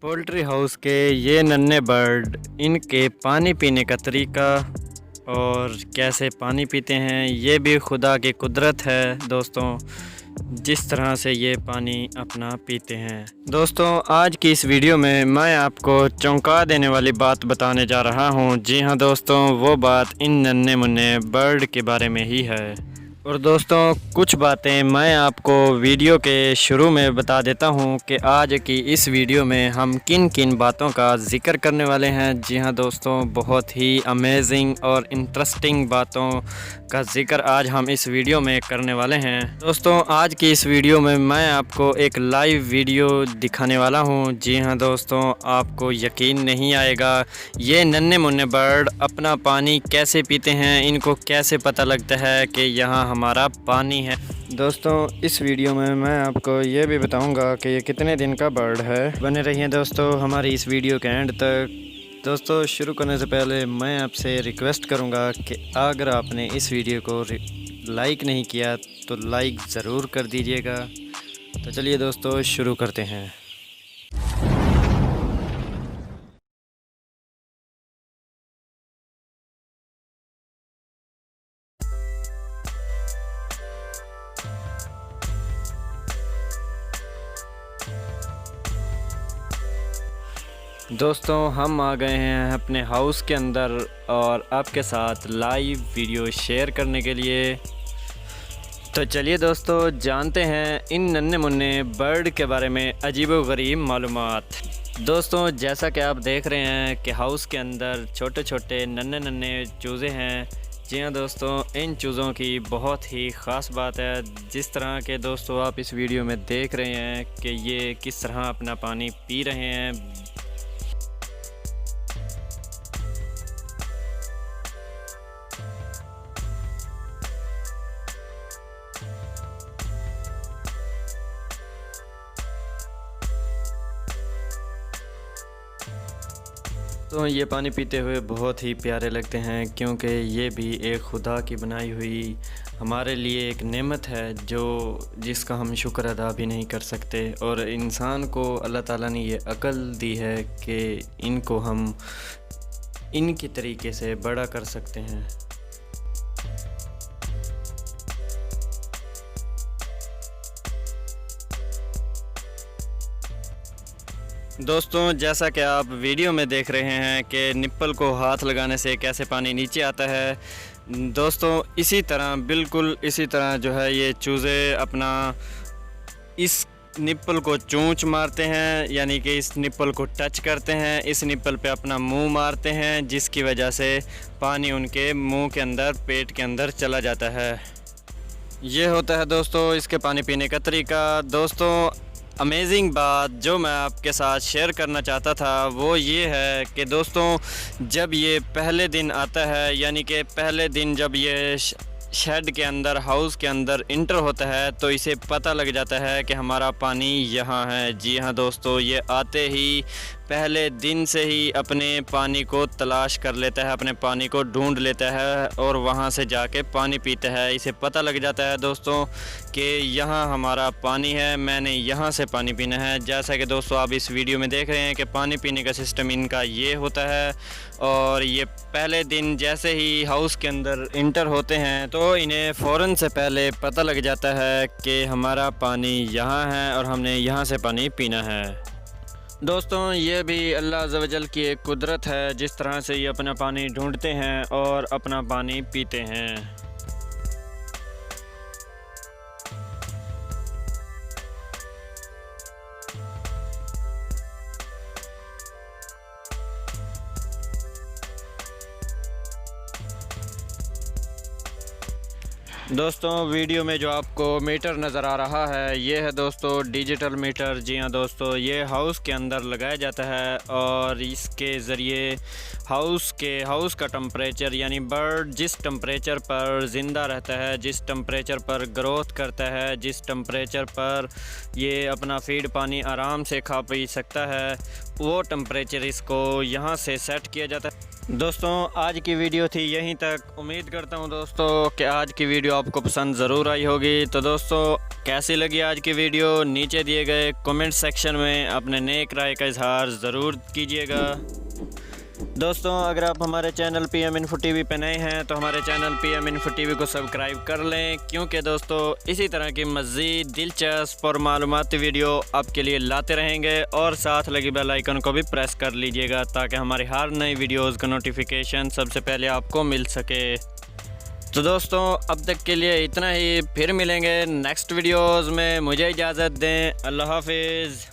Poultry house के ये नन्हे बर्ड, इनके पानी पीने का तरीका और कैसे पानी पीते हैं ये भी खुदा की कुदरत है दोस्तों। जिस तरह से ये पानी अपना पीते हैं दोस्तों, आज की इस वीडियो में मैं आपको चौंका देने वाली बात बताने जा रहा हूँ। जी हाँ दोस्तों, वो बात इन नन्हे मुन्ने बर्ड के बारे में ही है। और दोस्तों, कुछ बातें मैं आपको वीडियो के शुरू में बता देता हूं कि आज की इस वीडियो में हम किन किन बातों का ज़िक्र करने वाले हैं। जी हां दोस्तों, बहुत ही अमेजिंग और इंटरेस्टिंग बातों का ज़िक्र आज हम इस वीडियो में करने वाले हैं। दोस्तों, आज की इस वीडियो में मैं आपको एक लाइव वीडियो दिखाने वाला हूं। जी हां दोस्तों, आपको यकीन नहीं आएगा ये नन्हे मुन्ने बर्ड अपना पानी कैसे पीते हैं, इनको कैसे पता लगता है कि यहाँ हमारा पानी है। दोस्तों, इस वीडियो में मैं आपको ये भी बताऊंगा कि ये कितने दिन का बर्ड है। बने रहिए दोस्तों हमारी इस वीडियो के एंड तक। दोस्तों, शुरू करने से पहले मैं आपसे रिक्वेस्ट करूंगा कि अगर आपने इस वीडियो को लाइक नहीं किया तो लाइक ज़रूर कर दीजिएगा। तो चलिए दोस्तों, शुरू करते हैं। दोस्तों, हम आ गए हैं अपने हाउस के अंदर और आपके साथ लाइव वीडियो शेयर करने के लिए। तो चलिए दोस्तों, जानते हैं इन नन्हे मुन्ने बर्ड के बारे में अजीबोगरीब मालूमात। दोस्तों, जैसा कि आप देख रहे हैं कि हाउस के अंदर छोटे छोटे नन्हे नन्हे चूज़े हैं। जी हाँ दोस्तों, इन चूज़ों की बहुत ही ख़ास बात है। जिस तरह के दोस्तों आप इस वीडियो में देख रहे हैं कि ये किस तरह अपना पानी पी रहे हैं। तो ये पानी पीते हुए बहुत ही प्यारे लगते हैं, क्योंकि ये भी एक खुदा की बनाई हुई हमारे लिए एक नेमत है जो जिसका हम शुक्र अदा भी नहीं कर सकते। और इंसान को अल्लाह ताला ने ये अक्ल दी है कि इनको हम इनकी तरीके से बड़ा कर सकते हैं। दोस्तों, जैसा कि आप वीडियो में देख रहे हैं कि निप्पल को हाथ लगाने से कैसे पानी नीचे आता है। दोस्तों, इसी तरह बिल्कुल इसी तरह जो है ये चूज़े अपना इस निप्पल को चोंच मारते हैं, यानी कि इस निप्पल को टच करते हैं, इस निप्पल पे अपना मुंह मारते हैं, जिसकी वजह से पानी उनके मुंह के अंदर पेट के अंदर चला जाता है। ये होता है दोस्तों इसके पानी पीने का तरीका। दोस्तों, अमेजिंग बात जो मैं आपके साथ शेयर करना चाहता था वो ये है कि दोस्तों, जब ये पहले दिन आता है, यानी कि पहले दिन जब ये शेड के अंदर हाउस के अंदर इंटर होता है, तो इसे पता लग जाता है कि हमारा पानी यहाँ है। जी हाँ दोस्तों, ये आते ही पहले दिन से ही अपने पानी को तलाश कर लेता है, अपने पानी को ढूंढ लेता है और वहाँ से जाके पानी पीता है। इसे पता लग जाता है दोस्तों कि यहाँ हमारा पानी है, मैंने यहाँ से पानी पीना है। जैसा कि दोस्तों आप इस वीडियो में देख रहे हैं कि पानी पीने का सिस्टम इनका ये होता है। और ये पहले दिन जैसे ही हाउस के अंदर इंटर होते हैं तो इन्हें फ़ौरन से पहले पता लग जाता है कि हमारा पानी यहाँ है और हमने यहाँ से पानी पीना है। दोस्तों, ये भी अल्लाह अज़्ज़ व जल की एक कुदरत है, जिस तरह से ये अपना पानी ढूंढते हैं और अपना पानी पीते हैं। दोस्तों, वीडियो में जो आपको मीटर नज़र आ रहा है ये है दोस्तों डिजिटल मीटर। जी हाँ दोस्तों, ये हाउस के अंदर लगाया जाता है और इसके ज़रिए हाउस का टेम्परेचर, यानी बर्ड जिस टेम्परेचर पर ज़िंदा रहता है, जिस टेम्परेचर पर ग्रोथ करता है, जिस टेम्परेचर पर ये अपना फीड पानी आराम से खा पी सकता है, वो टेम्परेचर इसको यहाँ से सेट किया जाता है। दोस्तों आज की वीडियो थी यहीं तक। उम्मीद करता हूं दोस्तों कि आज की वीडियो आपको पसंद ज़रूर आई होगी। तो दोस्तों कैसी लगी आज की वीडियो, नीचे दिए गए कमेंट सेक्शन में अपने नेक राय का इजहार ज़रूर कीजिएगा। दोस्तों अगर आप हमारे चैनल PM इन्फो टीवी पे नए हैं तो हमारे चैनल PM इन्फो टीवी को सब्सक्राइब कर लें, क्योंकि दोस्तों इसी तरह की मज़ीद दिलचस्प और मालूमाती वीडियो आपके लिए लाते रहेंगे। और साथ लगी बेल आइकन को भी प्रेस कर लीजिएगा ताकि हमारी हर नई वीडियोज़ का नोटिफिकेशन सबसे पहले आपको मिल सके। तो दोस्तों अब तक के लिए इतना ही, फिर मिलेंगे नेक्स्ट वीडियोज़ में। मुझे इजाज़त दें, अल्लाह हाफिज़।